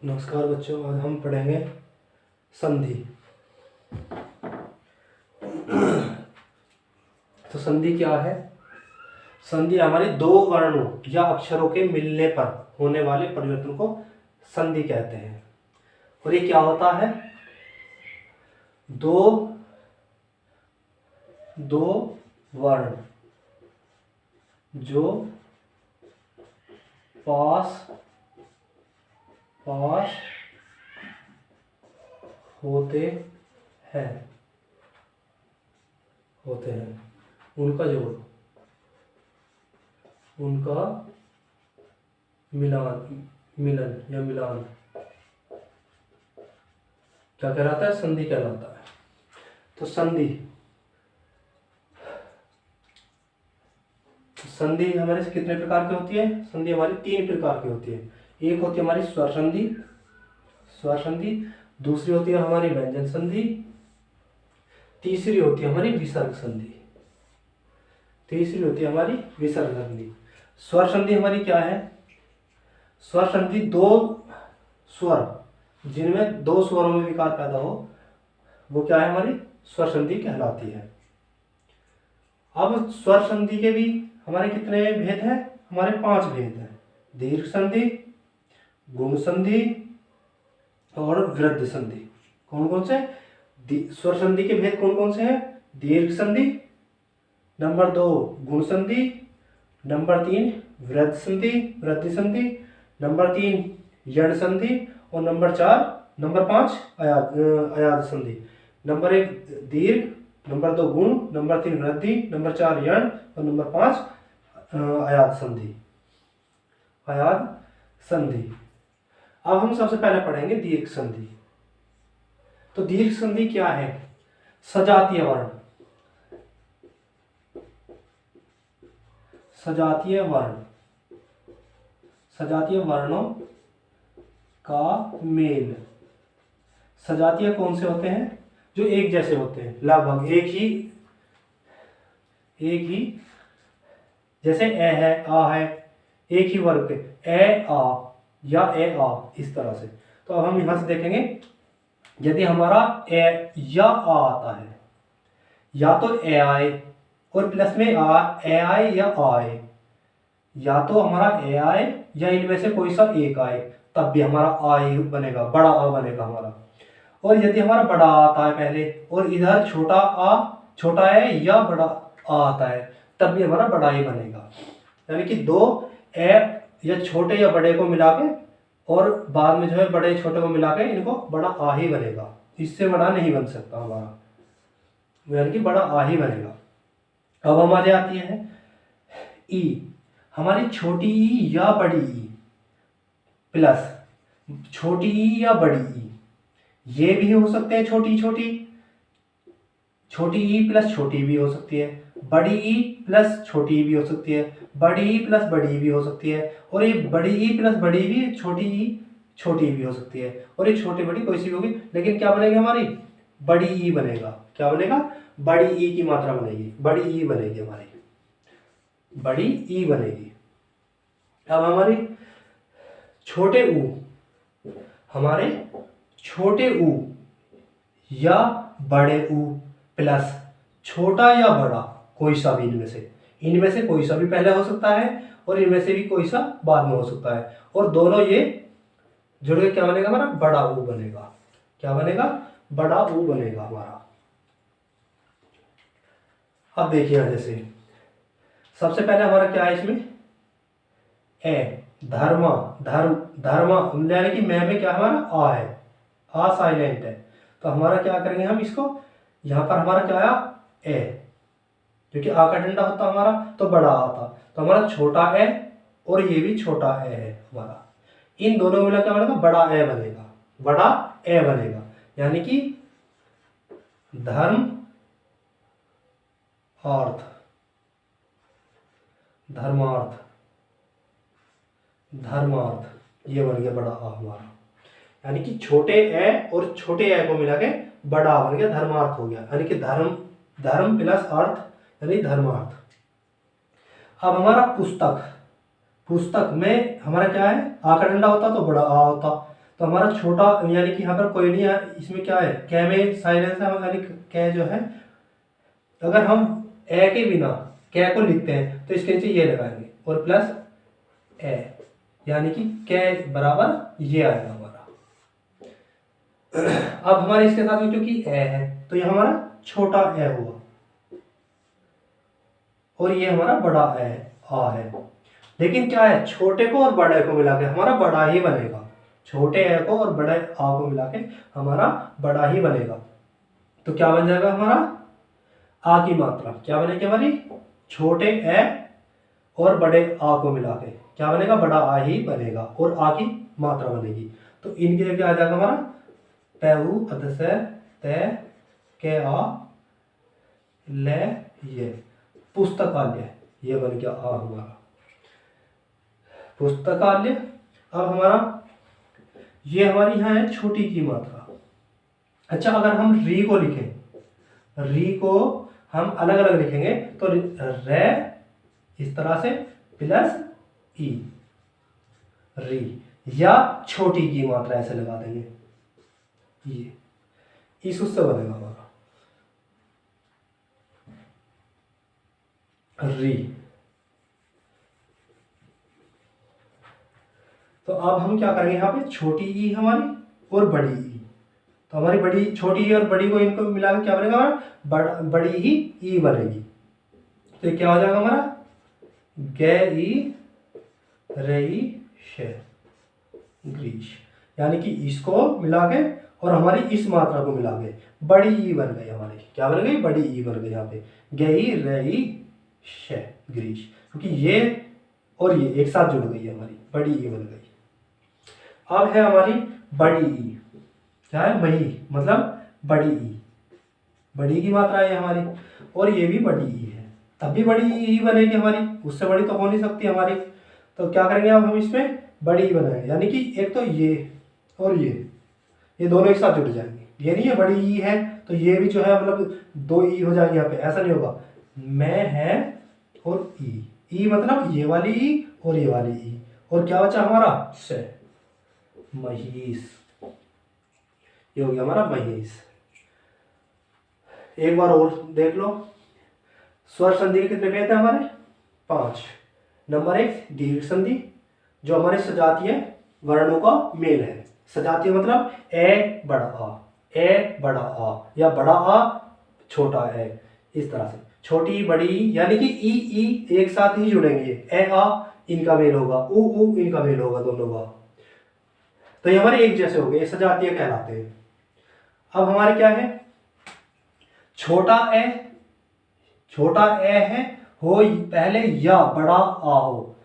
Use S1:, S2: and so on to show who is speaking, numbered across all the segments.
S1: नमस्कार बच्चों, आज हम पढ़ेंगे संधि। तो संधि क्या है? संधि हमारी दो वर्णों या अक्षरों के मिलने पर होने वाले परिवर्तन को संधि कहते हैं। और ये क्या होता है? दो वर्ण जो पास होते हैं उनका जोड़, उनका मिलन या मिलान क्या कहलाता है? संधि कहलाता है। तो संधि हमारे कितने प्रकार की होती है? संधि हमारी 3 प्रकार की होती है। एक होती है हमारी स्वर संधि, दूसरी होती है हमारी व्यंजन संधि, तीसरी होती है हमारी विसर्ग संधि। स्वर संधि हमारी क्या है? स्वर संधि दो स्वर जिनमें 2 स्वरों में विकार पैदा हो, वो क्या है? हमारी स्वर संधि कहलाती है। अब स्वर संधि के भी हमारे कितने भेद हैं? हमारे 5 भेद हैं। दीर्घ संधि, गुण संधि और वृद्धि संधि। कौन कौन से? स्वर संधि के भेद कौन कौन से हैं? दीर्घ संधि, नंबर 2 गुण संधि, नंबर 3 वृद्धि संधि, नंबर 3 यण संधि और नंबर 5 अयाद संधि। नंबर 1 दीर्घ, नंबर 2 गुण, नंबर 3 वृद्धि, नंबर 4 यण और नंबर 5 अयाद संधि। अब हम सबसे पहले पढ़ेंगे दीर्घ संधि। तो दीर्घ संधि क्या है? सजातीय वर्णों का मेल। सजातीय कौन से होते हैं? जो एक जैसे होते हैं, लगभग एक ही जैसे ए है, आ है, एक ही वर्ग के ए आ या ए आ, इस तरह से। तो अब हम यहां से देखेंगे, यदि हमारा ए या आ आता है, या तो ए आए और प्लस में ए आए या आए, या तो हमारा ए आए या इनमें से कोई सा एक आए, तब भी हमारा आ ही बनेगा, बड़ा आ बनेगा हमारा। और यदि हमारा बड़ा आ आता है पहले और इधर छोटा है या बड़ा आ आता है, तब भी हमारा बड़ा ही बनेगा। यानी कि 2 ए या छोटे या बड़े को मिला के और बाद में जो है बड़े छोटे को मिला के इनको बड़ा आ ही बनेगा। इससे बड़ा नहीं बन सकता हमारा, यानी कि बड़ा आ ही बनेगा। अब हमारे आती है ई। हमारी छोटी ई या बड़ी ई प्लस छोटी ई या बड़ी ई, ये भी हो सकते हैं। छोटी ई प्लस छोटी भी हो सकती है, बड़ी ई प्लस छोटी भी हो सकती है, बड़ी ई प्लस बड़ी भी हो सकती है, और ये बड़ी ई प्लस बड़ी भी छोटी भी हो सकती है। और ये छोटी बड़ी कोई सी भी होगी, लेकिन क्या बनेगी? हमारी बड़ी ई बनेगा। क्या बनेगा? बड़ी ई की मात्रा बनेगी, बड़ी ई बनेगी हमारी, बड़ी ई बनेगी। अब हमारी छोटे ऊ या बड़े ऊ प्लस छोटा या बड़ा कोई सा भी, इनमें से कोई सा भी पहले हो सकता है और इनमें से भी कोई सा बाद में हो सकता है, और दोनों ये जुड़ के क्या बनेगा? हमारा बड़ा ऊ बनेगा। क्या बनेगा? बड़ा ऊ बनेगा हमारा। अब देखिए, जैसे सबसे पहले हमारा क्या है इसमें? ए धर्मा यानी कि में क्या हमारा आ है, आ साइलेंट है। तो हमारा क्या करेंगे हम इसको, यहां पर हमारा क्या आया? ए, क्योंकि आ का डंडा होता हमारा तो बड़ा आता, तो हमारा छोटा ए और ये भी छोटा ए है हमारा। इन दोनों में मिला क्या बनेगा? बड़ा ए बनेगा। यानी कि धर्मार्थ ये बन गया बड़ा आ हमारा। यानी कि छोटे ए और छोटे ए को मिला के बड़ा आ बन गया, धर्मार्थ हो गया। यानी कि धर्म प्लस अर्थ यानी धर्मार्थ। अब हमारा पुस्तक पुस्तक में हमारा क्या है, आ का डंडा होता तो बड़ा आ होता, तो हमारा छोटा यानी कि यहाँ पर कोई नहीं है, इसमें क्या है कै में साइलेंस है, यानी कै जो है अगर हम ए के बिना कै को लिखते हैं तो इसके नीचे ये लगाएंगे और प्लस ए, यानी कि कै बराबर ये आएगा हमारा। अब हमारे इसके साथ में क्योंकि ए है तो ये हमारा छोटा ए हुआ और ये हमारा बड़ा ए आ है। लेकिन क्या है, छोटे को और बड़े को मिला के हमारा बड़ा ही बनेगा, छोटे ए को और बड़े आ को मिला के हमारा बड़ा ही बनेगा। तो क्या बन जाएगा हमारा, आ की मात्रा क्या बनेगी हमारी, छोटे ए और बड़े आ को मिला के क्या बनेगा, बड़ा आ ही बनेगा और आ की मात्रा बनेगी। तो इनके क्या आ जाएगा हमारा, पैऊ अदसे ते के आ ले ये, पुस्तकालय, ये बन गया आ हमारा पुस्तकालय। अब हमारा ये हमारी यहाँ है छोटी की मात्रा। अच्छा, अगर हम री को लिखें, री को हम अलग अलग लिखेंगे तो रे इस तरह से प्लस ई, री, या छोटी की मात्रा ऐसे लगा देंगे, ये इस उससे बनेगा हमारा री। तो अब हम क्या करेंगे, यहाँ पे छोटी ई हमारी और बड़ी ई, तो हमारी बड़ी छोटी ई और बड़ी को इनको मिलाकर क्या बनेगा हमारा, बड़ी ही ई बनेगी। तो ये क्या हो जाएगा हमारा, गे ई रे ई शे ग्रीश, यानी कि इसको मिला के और हमारी इस मात्रा को मिला के बड़ी ई बन गई हमारी, क्या बन गई, बड़ी ई बन गई यहाँ पे, गे ई रे ई शे ग्रीश, क्योंकि ये और ये एक साथ जुड़ गई है हमारी, बड़ी ई बन गई। अब है हमारी बड़ी ई, क्या है, मही, मतलब बड़ी ई, बड़ी की मात्रा है हमारी और ये भी बड़ी ई है, तब भी बड़ी ई बनेगी हमारी, उससे बड़ी तो हो नहीं सकती हमारी। तो क्या करेंगे अब हम इसमें बड़ी ई बनाएंगे, यानी कि एक तो ये और ये दोनों एक साथ जुड़ जाएंगे, ये नहीं है बड़ी ई है तो ये भी जो है मतलब दो ई हो जाएंगे यहाँ पे, ऐसा नहीं होगा, मैं है और ई मतलब ये वाली ई और ये वाली ई, और क्या बचा हमारा से, महीस, ये हो गया हमारा महीस। एक बार और देख लो, स्वर संधि के कितने भेद है हमारे, 5। नंबर 1 दीर्घ संधि, जो हमारे सजातीय वर्णों का मेल है, सजातीय मतलब ए बड़ा आ, ए बड़ा आ, या बड़ा आ छोटा ए, इस तरह से छोटी बड़ी, यानी कि ई एक साथ ही जुड़ेंगे, ए आ इनका मेल होगा, उ इनका मेल होगा दोनों का, तो ये हमारे एक जैसे हो गए, सजातीय कहलाते हैं। अब हमारे क्या है, छोटा ए है हो पहले या बड़ा आ हो,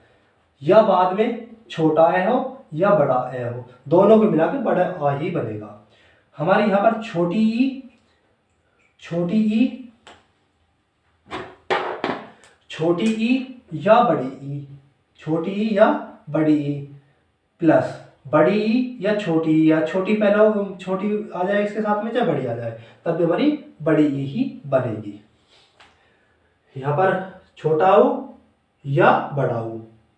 S1: या बाद में छोटा ए हो या बड़ा ए हो, दोनों को मिला के बड़ा आ ही बनेगा। हमारे यहां पर छोटी ई या बड़ी ई, छोटी ई या बड़ी ई प्लस बड़ी ई या छोटी पहले छोटी आ जाए इसके साथ में, चाहे बड़ी आ जाए तब भी हमारी बड़ी ई ही बनेगी। यहाँ पर छोटा हो या बड़ा हो,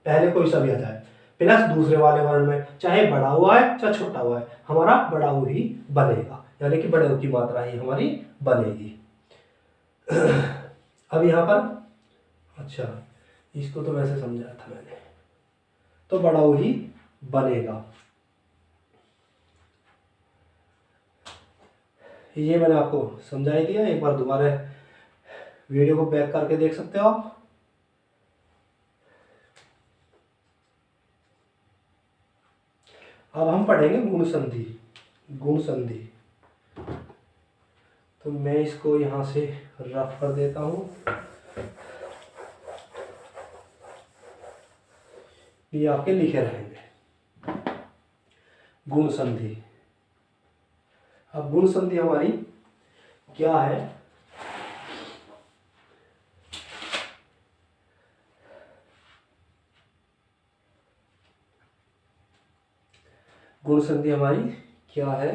S1: पहले कोई सा भी आ जाए, प्लस दूसरे वाले वर्ण में चाहे बड़ा हुआ है चाहे छोटा हुआ है, हमारा बड़ा हो ही बनेगा, यानी कि बड़े हो की मात्रा ही हमारी बनेगी। अब यहाँ पर अच्छा, इसको तो वैसे समझाया था मैंने, तो बड़ा हो ही बनेगा। ये मैंने आपको समझा ही दिया, एक बार दोबारा वीडियो को बैक करके देख सकते हो आप। अब हम पढ़ेंगे गुण संधि। तो मैं इसको यहां से रफ कर देता हूं, ये आपके लिखे रहेंगे गुण संधि। अब गुण संधि हमारी क्या है, गुण संधि हमारी क्या है,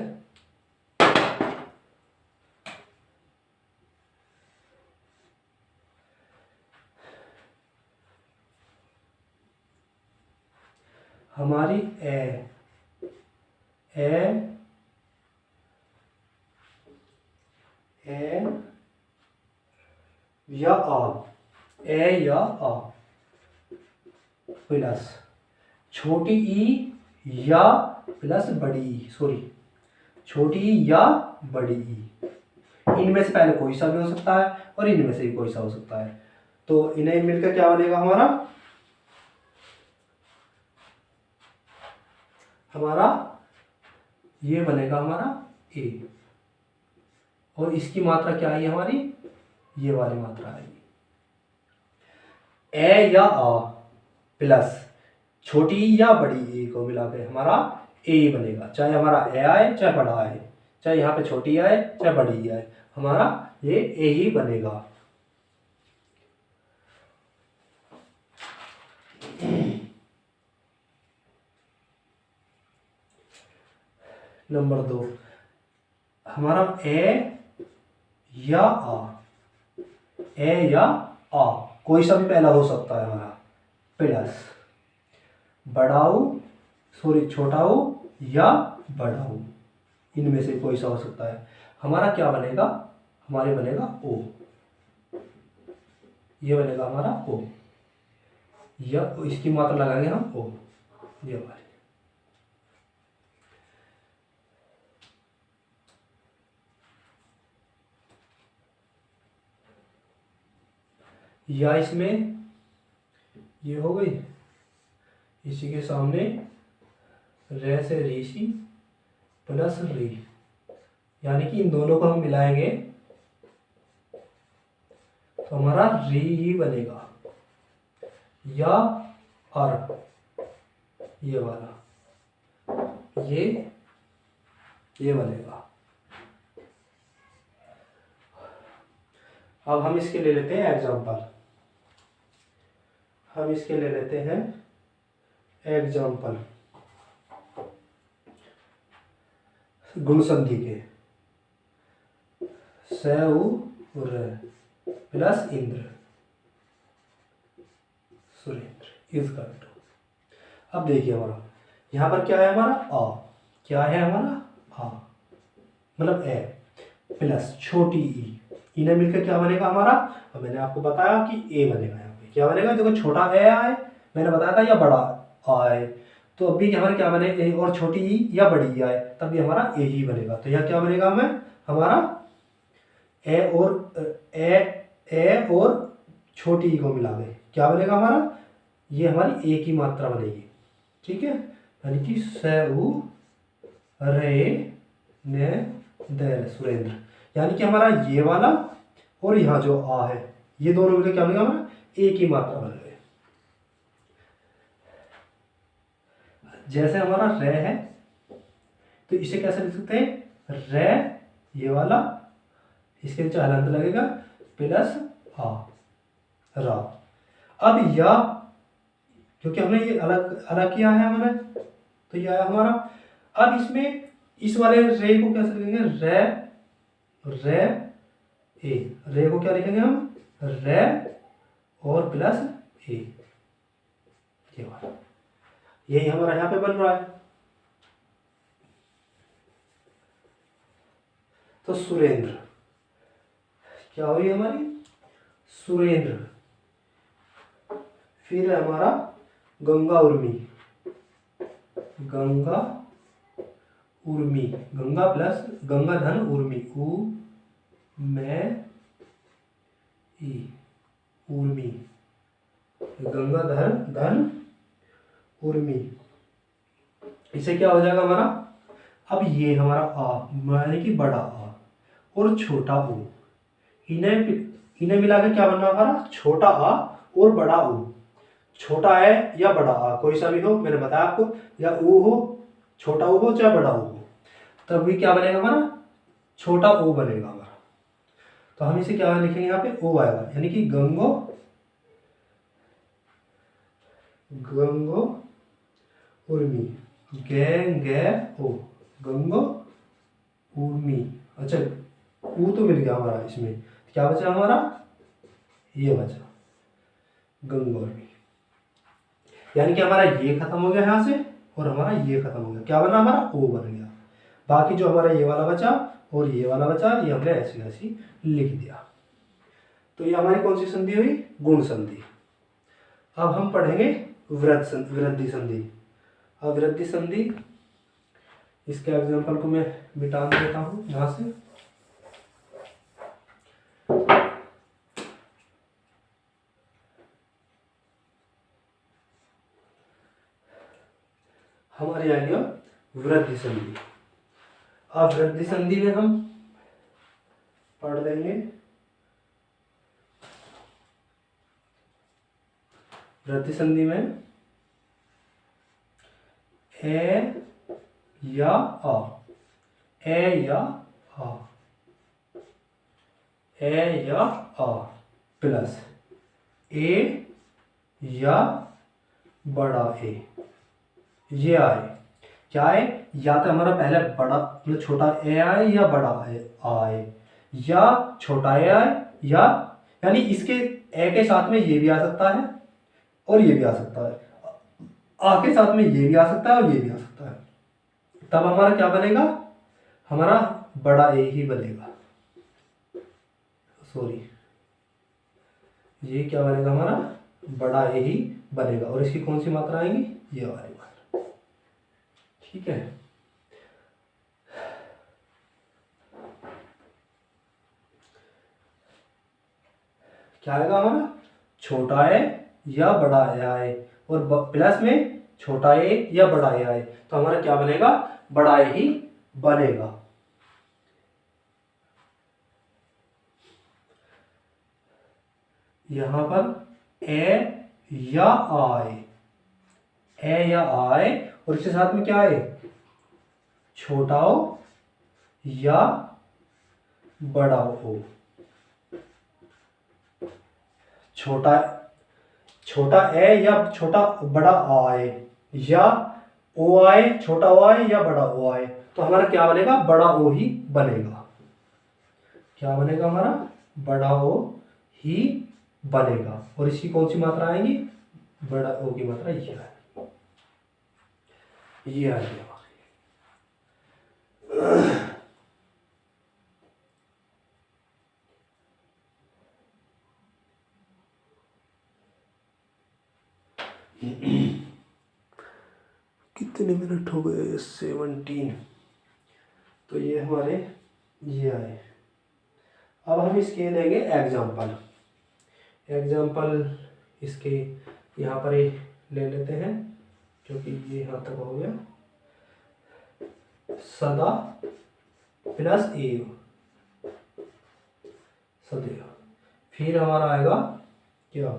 S1: हमारी ए या आ प्लस छोटी ई या प्लस बड़ी ई, सॉरी छोटी ई या बड़ी ई, इनमें से पहले कोई सा भी हो सकता है और इनमें से भी कोई सा हो सकता है। तो इन्हें मिलकर क्या बनेगा हमारा ये बनेगा हमारा ए, और इसकी मात्रा क्या है हमारी, ये वाली मात्रा है ए या आ प्लस छोटी या बड़ी ए को मिला के हमारा ए बनेगा। चाहे हमारा ए आए चाहे बड़ा आए, चाहे यहाँ पे छोटी आए चाहे बड़ी आए, हमारा ये ए ही बनेगा। नंबर 2, हमारा ए या आ कोई सा भी पहला हो सकता है हमारा, प्लस बड़ाऊ सॉरी छोटाऊ या बड़ाऊ, इनमें से कोई सा हो सकता है। हमारा क्या बनेगा, हमारे बनेगा ओ, ये बनेगा हमारा ओ, या इसकी मात्रा लगाएंगे हम ओ, ये वाली। या इसमें ये हो गई, इसी के सामने रे से रीसी प्लस री, यानी कि इन दोनों को हम मिलाएंगे तो हमारा री ही बनेगा, या और ये वाला ये बनेगा। अब हम इसके ले लेते हैं एग्जांपल, हम इसके ले लेते हैं एग्जांपल गुण संधि के, सौर प्लस इंद्र सुरेंद्र इज इक्वल टू। अब देखिए हमारा यहाँ पर क्या है हमारा आ, क्या है हमारा आ मतलब ए प्लस छोटी ई, इन्हें मिलकर क्या बनेगा हमारा, अब मैंने आपको बताया कि ए बनेगा। यहाँ पे क्या बनेगा, देखो छोटा ए आए मैंने बताया था या बड़ा आए, तो अभी हमारे क्या बने ए और छोटी ई या बड़ी ई आए, तब भी हमारा ए ही बनेगा। तो यह क्या बनेगा हमें हमारा ए और छोटी ई को मिला दे क्या बनेगा हमारा, ये हमारी ए की मात्रा बनेगी। ठीक है, यानी कि सौ रे ने दे सुरेंद्र, यानी कि हमारा ये वाला और यहाँ जो आ है ये दोनों मिलकर क्या बनेगा हमारा ए की मात्रा बन गए। जैसे हमारा रे है तो इसे कैसे लिख सकते हैं, रे ये वाला इसके नीचे हलंत लगेगा प्लस आ रा। अब या क्योंकि हमने ये अलग अलग किया है हमने, तो यह है हमारा। अब इसमें इस वाले रे को कैसे लिखेंगे, रे रे को क्या लिखेंगे हम, रे और प्लस ए, ये वाला यही हमारा यहाँ पे बन रहा है। तो सुरेंद्र क्या हुई हमारी, सुरेंद्र। फिर है हमारा गंगा उर्मी, गंगा उर्मी, गंगा प्लस गंगा धन उर्मी, उ में ई उर्मी, गंगा धन उर्मी। इसे क्या हो जाएगा हमारा, अब ये हमारा आ यानी कि बड़ा आ और छोटा ऊ, इन्हें मिला के क्या बनना हमारा छोटा आ और बड़ा ऊ। छोटा है या बड़ा आ कोई सा भी हो, मैंने बताया आपको, या ऊ हो छोटा ऊ हो चाहे बड़ा ऊ हो, तब भी क्या बनेगा हमारा छोटा ओ बनेगा हमारा। तो हम इसे क्या लिखेंगे यहाँ पे ओ आएगा, यानी कि गंगो उर्मी, गे ओ गंगो उर्मी। अच्छा ऊ तो मिल गया हमारा, इसमें क्या बचा हमारा, ये बचा गंगो उर्मी। यानी कि हमारा ये खत्म हो गया यहाँ से और हमारा ये खत्म हो गया, क्या बना हमारा ओ बन गया। बाकी जो हमारा ये वाला बचा और ये वाला बचा ये हमने ऐसी ऐसी लिख दिया। तो ये हमारी कौन सी संधि हुई, गुण संधि। अब हम पढ़ेंगे वृद्धि संधि। अब वृद्धि संधि, इसके एग्जाम्पल को मैं मिटा देता हूँ यहाँ से। हमारे आ गया वृद्धि संधि। अब वृद्धि संधि में हम पढ़ देंगे वृद्धि संधि में ए या आ, ए या आ, ए या आ प्लस ए या बड़ा ए, ये आए क्या आए, या तो हमारा पहले बड़ा मतलब छोटा ए आए या बड़ा आए या छोटा ए आए, या यानी इसके ए के साथ में ये भी आ सकता है और ये भी आ सकता है, आ के साथ में ये भी आ सकता है और ये भी आ सकता है। तब हमारा क्या बनेगा, हमारा बड़ा ए ही बनेगा। सॉरी, ये क्या बनेगा, हमारा बड़ा ए ही बनेगा। और इसकी कौन सी मात्रा आएंगी, ये वाली मात्रा। ठीक है, क्या आएगा हमारा, छोटा ए या बड़ा ए आए और प्लस में छोटा ए या बड़ा ए आए, तो हमारा क्या बनेगा, बड़ा ए ही बनेगा। यहां पर ए या आए, ए या आए और इसके साथ में क्या है, छोटा ओ या बड़ा ओ। छोटा ए या छोटा बड़ा आए या ओ आए, छोटा ओ आए या बड़ा ओ आए, तो हमारा क्या बनेगा, बड़ा ओ ही बनेगा। क्या बनेगा हमारा, बड़ा ओ ही बनेगा। और इसकी कौन सी मात्रा आएंगी, बड़ा ओ की मात्रा ये आएगी, ये आएगी हमारी। कितने मिनट हो गए, 17। तो ये हमारे ये आए। अब हम इसके लेंगे एग्जाम्पल। इसके यहाँ पर ही ले लेते हैं क्योंकि ये यहाँ तक हो गया। सदा प्लस एव, सदैव। फिर हमारा आएगा क्या,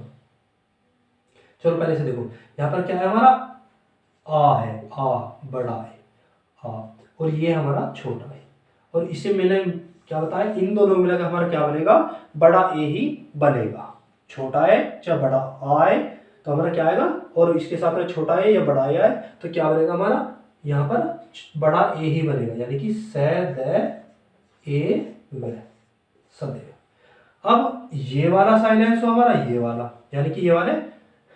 S1: चलो पहले से देखो, यहाँ पर क्या है हमारा, आ है, आ बड़ा है आ, और ये हमारा छोटा है। और इसे मैंने क्या बताया, इन दोनों मिलाकर हमारा क्या बनेगा, बड़ा ए ही बनेगा। छोटा है चाहे बड़ा आए तो हमारा क्या आएगा, और इसके साथ में छोटा है या बड़ा आए तो क्या बनेगा हमारा, यहाँ पर बड़ा ए ही बनेगा, यानी कि सदैव। अब ये वाला साइलेंस हो हमारा, ये वाला, यानी कि ये वाले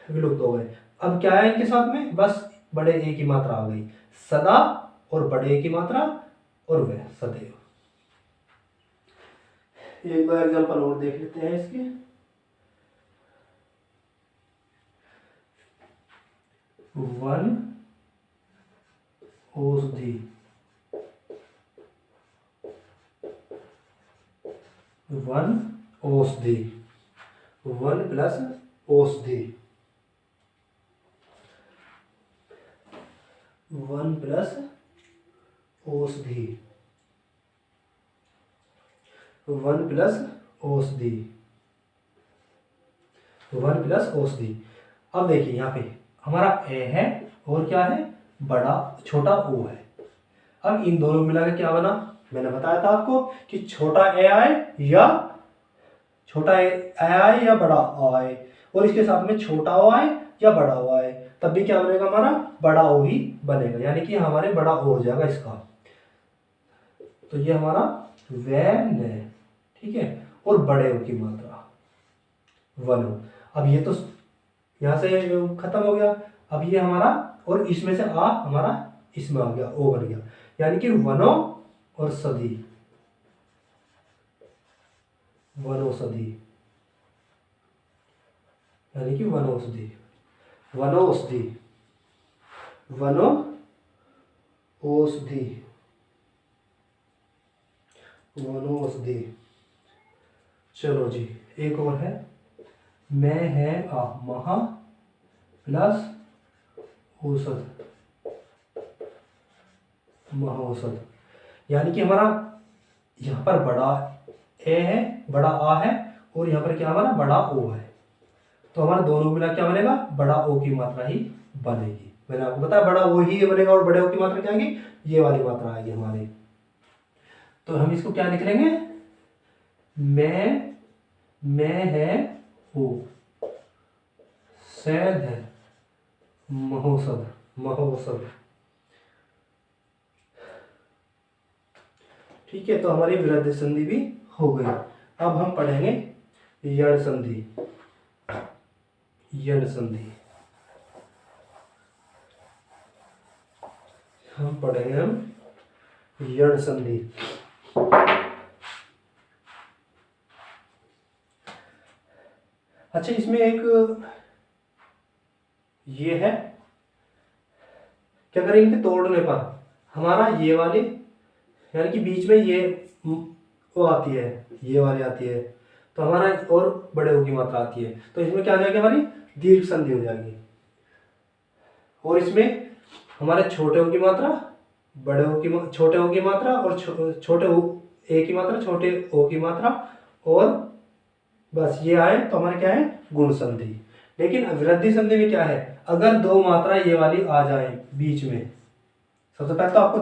S1: विलुप्त हो गए। अब क्या है इनके साथ में, बस बड़े ए की मात्रा आ गई, सदा और बड़े ए की मात्रा और वह सदैव। एक दो एग्जांपल और देख लेते हैं इसके। वन औषधि, वन औषधि, वन प्लस औषधि, वन प्लस औषधि, वन प्लस औषधि, वन प्लस औषधि। अब देखिए यहाँ पे हमारा ए है और क्या है, बड़ा छोटा ओ है। अब इन दोनों मिलाकर क्या बना, मैंने बताया था आपको कि छोटा ए आए या छोटा ए आए या बड़ा ओ आए, और इसके साथ में छोटा ओ आए या बड़ा ओ आए, तब भी क्या बनेगा, हमारा बड़ा ओ ही बनेगा, यानी कि हमारे बड़ा ओ हो जाएगा इसका। तो ये हमारा वैन है, ठीक है, और बड़े ओ की मात्रा वन हो। अब ये तो यहाँ से खत्म हो गया। अब ये हमारा, और इसमें से आ हमारा इसमें आ गया, ओ बन गया, यानी कि वनो और सदी, वनौषधि, यानी कि वनौषधि, वनौषधि, वनौषधि, वनौषधि। चलो जी, एक और है, मैं है आ, महा प्लस औसत, महौषध, यानी कि हमारा यहाँ पर बड़ा ए है, बड़ा आ है, और यहाँ पर क्या हमारा बड़ा ओ है, तो हमारा दोनों मिला क्या बनेगा, बड़ा ओ की मात्रा ही बनेगी। मैंने आपको बताया बड़ा ओ ही बनेगा, और बड़े ओ की मात्रा क्या आएगी, ये वाली मात्रा आएगी हमारी। तो हम इसको क्या लिख लेंगे, मैं है ओ, सैद है, महौषध, महौषध। ठीक है, तो हमारी वृद्धि संधि भी हो गई। अब हम पढ़ेंगे यण संधि, यण संधि हम पढ़ेंगे यण संधि। अच्छा, इसमें एक ये है क्या करें, इनके तोड़ने पर हमारा ये वाली, यानी कि बीच में ये वो आती है, ये वाली आती है, तो हमारा और बड़े ओ की मात्रा आती है, तो इसमें क्या आ जाएगी, हमारी दीर्घ संधि हो जाएगी। और इसमें हमारे छोटे ओ की मात्रा, बड़े ओ की, छोटे ओ की मात्रा, और छोटे ओ ए की मात्रा, छोटे ओ की मात्रा, और बस ये आए तो हमारे क्या है, गुण संधि। लेकिन वृद्धि संधि में क्या है, अगर दो मात्रा ये वाली आ जाए बीच में, सबसे पहले तो आपको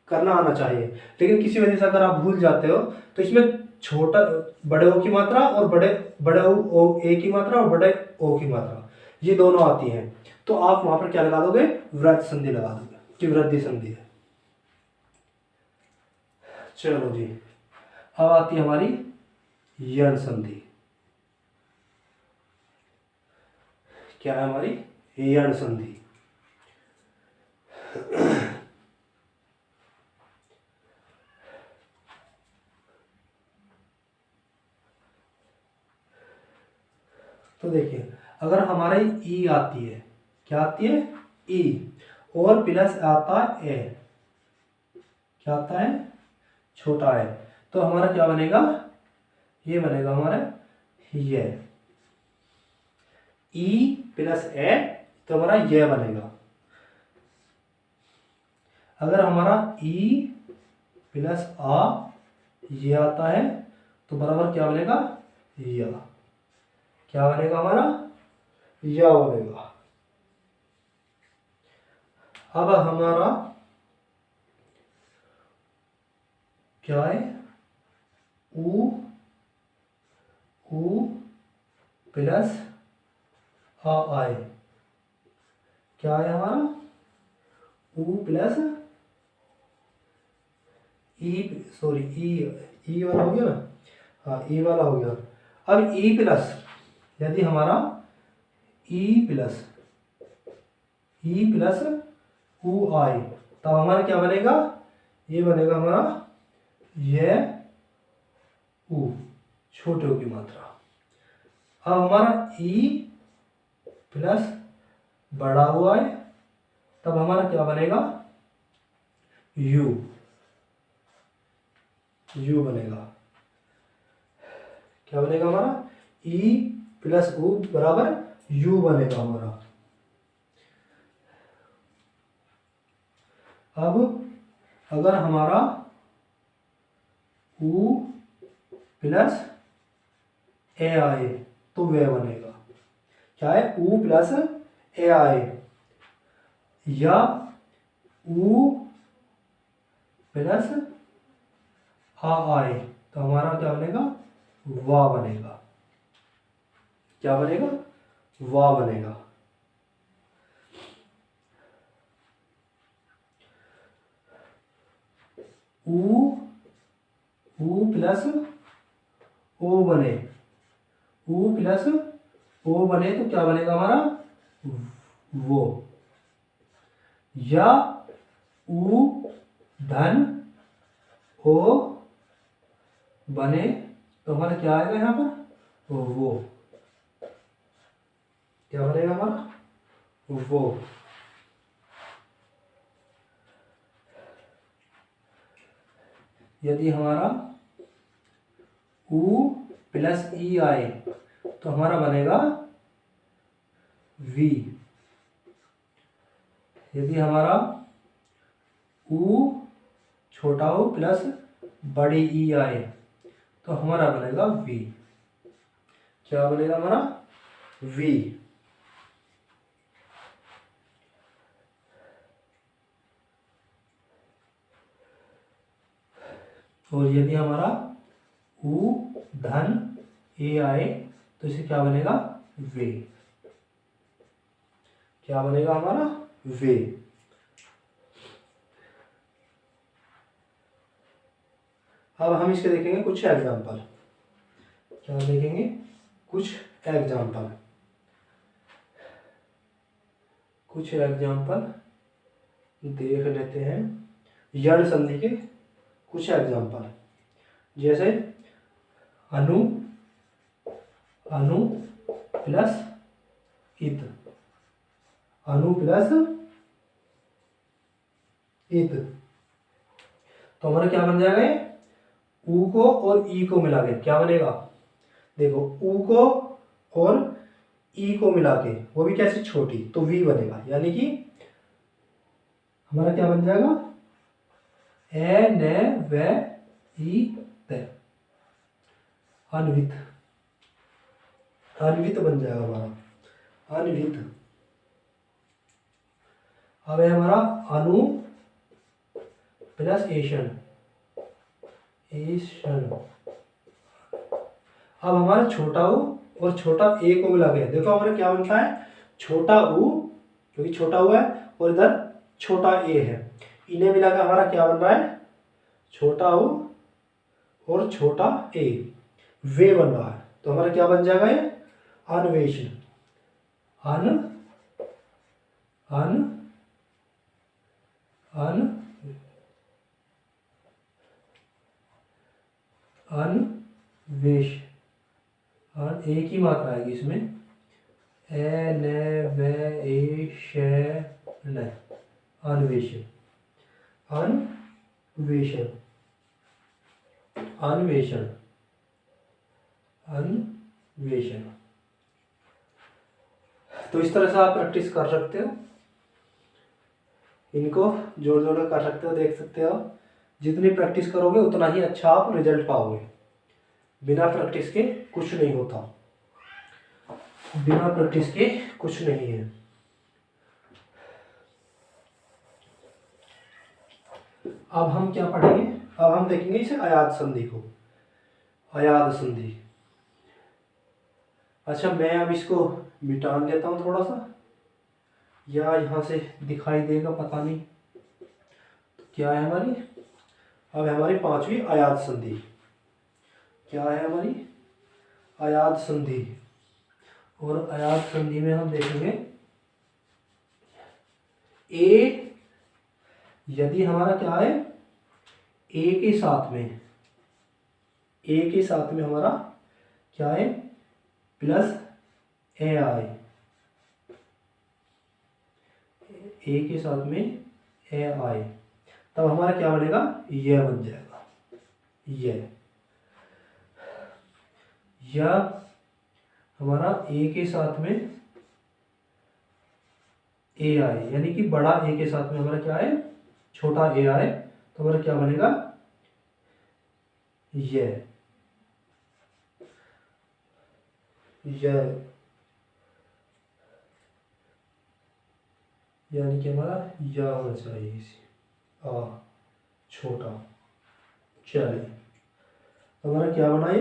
S1: करना आना चाहिए, लेकिन किसी वजह से अगर आप भूल जाते हो तो इसमें छोटा बड़े ओ की मात्रा और बड़े ओ ए की मात्रा और बड़े ओ की मात्रा, ये दोनों आती हैं, तो आप वहां पर क्या लगा दोगे, वृद्धि संधि लगा दोगे कि वृद्धि संधि है। चलो जी, अब आती है हमारी यण संधि। क्या है हमारी यण संधि, तो देखिए, अगर हमारे ई आती है, क्या आती है, ई, और प्लस आता है ए, क्या आता है, छोटा है, तो हमारा क्या बनेगा, ये बनेगा हमारा ये, ई प्लस ए, तो हमारा ये बनेगा। अगर हमारा ई प्लस आ ये आता है, तो बराबर क्या बनेगा, या, क्या बनेगा हमारा, या बनेगा। अब हमारा क्या है, ऊ, ऊ प्लस आ आए, क्या है हमारा, ऊ प्लस ई, सॉरी ई वाला हो गया ना, हाँ ई वाला हो गया। अब ई प्लस, यदि हमारा ई प्लस ऊ आई, तब हमारा क्या बनेगा, ये बनेगा हमारा ये ऊ, छोटे ऊ की मात्रा। अब हमारा ई प्लस बड़ा हुआ है, तब हमारा क्या बनेगा, यू, यू बनेगा। क्या बनेगा हमारा, ई प्लस ऊ बराबर यू बनेगा हमारा। अब अगर हमारा ऊ प्लस ए आए, तो वे बनेगा, क्या है, ऊ प्लस ए आए, या ऊ प्लस आ आए, तो हमारा क्या बनेगा, वा बनेगा, क्या बनेगा, वा बनेगा। ऊ प्लस ओ बने, ऊ प्लस ओ बने तो क्या बनेगा हमारा, वो, या उ धन ओ बने तो हमारा क्या आएगा यहाँ पर, वो। क्या बनेगा हमारा, वो। यदि हमारा उ प्लस ई आए तो हमारा बनेगा वी। यदि हमारा उ छोटा u प्लस बड़ी ई आए तो हमारा बनेगा वी। क्या बनेगा हमारा, वी। और यदि हमारा उ धन ए आए तो इसे क्या बनेगा, वे। क्या बनेगा हमारा, वे। अब हम इसके देखेंगे कुछ एग्जाम्पल। क्या देखेंगे, कुछ एग्जाम्पल। कुछ एग्जाम्पल देख लेते हैं। यण संधि के कुछ एग्जाम्पल, जैसे अनु अनु प्लस इत, अनु प्लस इत, तो हमारा क्या बन जाएगा, ये उ को और ई को मिला के क्या बनेगा, देखो उ को और ई को मिला के, वो भी कैसे, छोटी, तो वी बनेगा। यानी कि हमारा क्या बन जाएगा, ए न व ई त, अन्वित। अन्वित बन जाएगा हमारा, अन्वित। अब है हमारा अनु प्लस एशन, एशन। अब हमारा छोटा उ और छोटा ए को मिला के देखो हमारा क्या बनता है, छोटा उ, क्योंकि छोटा उ है और इधर छोटा ए है, इन्हें मिला के हमारा क्या बन रहा है, छोटा उ और छोटा ए, वे बन रहा है। तो हमारा क्या बन जाएगा, ये अन्वेषण। अन्वेष, एक ही मात्रा आएगी इसमें, ए न व ए श न, अन्वेषण। अन्वेषण, अन्वेषण, अन्वेषण। तो इस तरह से आप प्रैक्टिस कर सकते हो, इनको जोड़ जोड़ कर सकते हो, देख सकते हो। जितनी प्रैक्टिस करोगे उतना ही अच्छा आप रिजल्ट पाओगे। बिना प्रैक्टिस के कुछ नहीं होता, बिना प्रैक्टिस के कुछ नहीं है। अब हम क्या पढ़ेंगे, अब हम देखेंगे इसे अयाद संधि को, अयाद संधि। अच्छा, मैं अब इसको मिटा लेता हूँ थोड़ा सा, या यहाँ से दिखाई देगा पता नहीं। तो क्या है हमारी, अब है हमारी पांचवी अयाद संधि। क्या है हमारी, अयाद संधि। और अयाद संधि में हम देखेंगे ए, यदि हमारा क्या है, ए के साथ में, ए के साथ में हमारा क्या है, प्लस ए आए, ए के साथ में ए आए, तब हमारा क्या बनेगा, यह बन जाएगा, यह। या हमारा ए के साथ में ए आए, यानी कि बड़ा ए के साथ में हमारा क्या है, छोटा ए आए, तो हमारा क्या बनेगा, यह। यानी कि हमारा या होना चाहिए इसी, आ छोटा। चलिए, हमारा क्या बना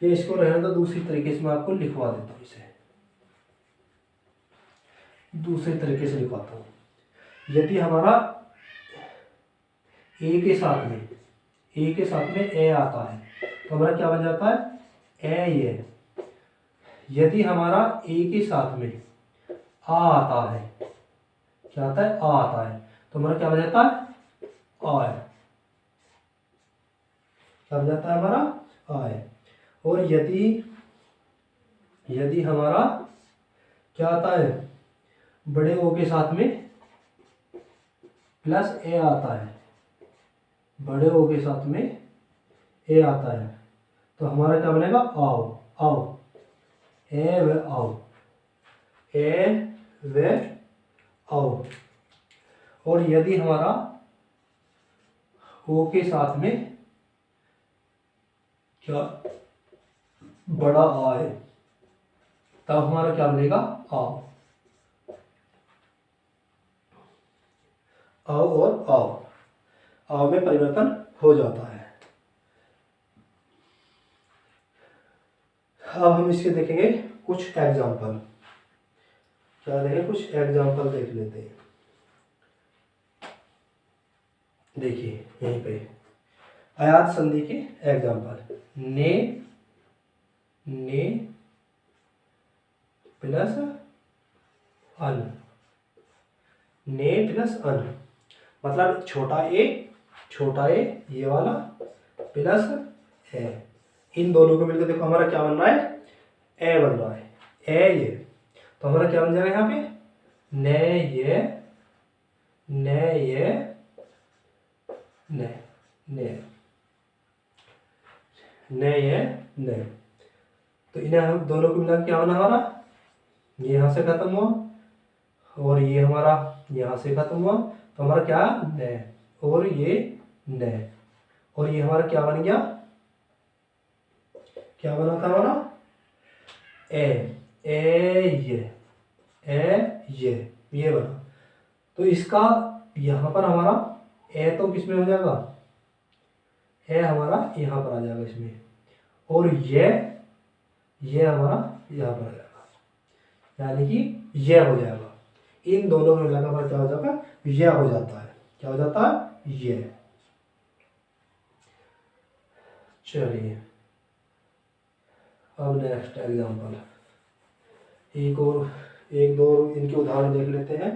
S1: ये इसको रहने दो, दूसरी तरीके से मैं आपको लिखवा देता हूँ, इसे दूसरे तरीके से लिखवाता हूँ। यदि हमारा ए के साथ में, ए के साथ में ए आता है तो हमारा क्या बन जाता है, ए ये। यदि हमारा ए के साथ में आ आता है, क्या आता है, आ आता है, तो हमारा क्या बन जाता है, आ है, क्या बन जाता है हमारा, आ है। और यदि हमारा क्या आता है, बड़े ओ के साथ में प्लस ए आता है, बड़े ओ के साथ में ए आता है, तो हमारा क्या बनेगा, आओ, आओ, ए व आओ, ए व आओ। और यदि हमारा ओ के साथ में क्या बड़ा आ है, तब हमारा क्या बनेगा, आओ, आओ और आओ, आओ में परिवर्तन हो जाता है। अब हम इसके देखेंगे कुछ एग्जाम्पल, क्या देखेंगे, कुछ एग्जाम्पल देख लेते हैं। देखिए यहीं पे अयात संधि के एग्जाम्पल, ने प्लस अन, ने प्लस अन, मतलब छोटा ए ये वाला प्लस ए, इन दोनों को मिलकर देखो हमारा क्या बन रहा है, ए बन रहा है, ए ये, तो हमारा क्या बन जाएगा यहाँ पे, ने ये ने, तो इन्हें हम दोनों को मिला क्या होना हमारा, ये यहाँ से खत्म हुआ और ये हमारा यहाँ से खत्म हुआ, तो हमारा क्या, ने, और ये ने, और ये हमारा क्या बन गया, क्या बना था हमारा, ये बना। तो इसका यहाँ पर हमारा ए तो किसमें हो जाएगा, ए हमारा यहाँ पर आ जाएगा इसमें, और ये हमारा यहाँ पर आ जाएगा, यानी कि ये हो जाएगा, इन दोनों में मिलाकर हमारा क्या हो जाएगा, ये हो जाता है, क्या हो जाता है, ये। चलिए अब नेक्स्ट एग्जांपल, एक दो इनके उदाहरण देख लेते हैं।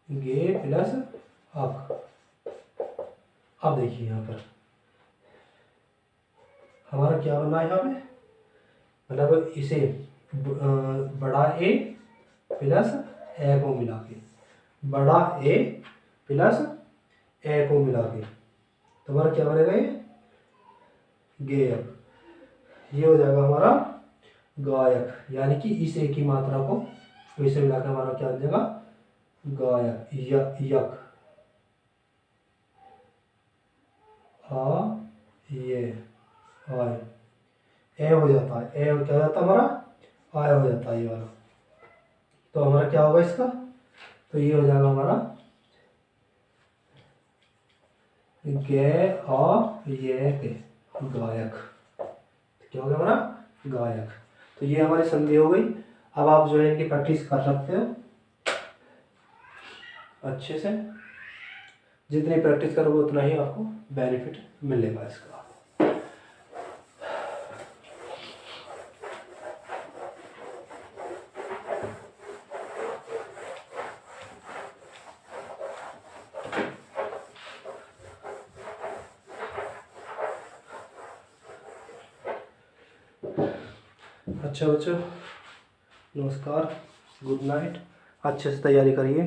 S1: गे प्लस अक, अब देखिए यहाँ पर हमारा क्या बन रहा है, यहाँ पे मतलब इसे बड़ा ए प्लस ए को मिला के, बड़ा ए प्लस ए को मिला के, तो हमारा क्या बनेगा, ये गेयक, ये हो जाएगा हमारा गायक, यानी कि इस एक की मात्रा को इसे मिलाकर हमारा क्या बन जाएगा, गायक, यक, आ ये आय, ए हो जाता है, ए क्या हो जाता है हमारा, आय हो जाता है ये वाला, तो हमारा क्या होगा इसका, तो ये हो जाएगा हमारा गे आ ये के, गायक, क्या हो गया हमारा, गायक। तो ये हमारी संधि हो गई। अब आप जो है इनकी प्रैक्टिस कर सकते हो अच्छे से, जितनी प्रैक्टिस करोगे उतना ही आपको बेनिफिट मिलेगा इसका। अच्छा बच्चों, नमस्कार, गुड नाइट, अच्छे से तैयारी करिए।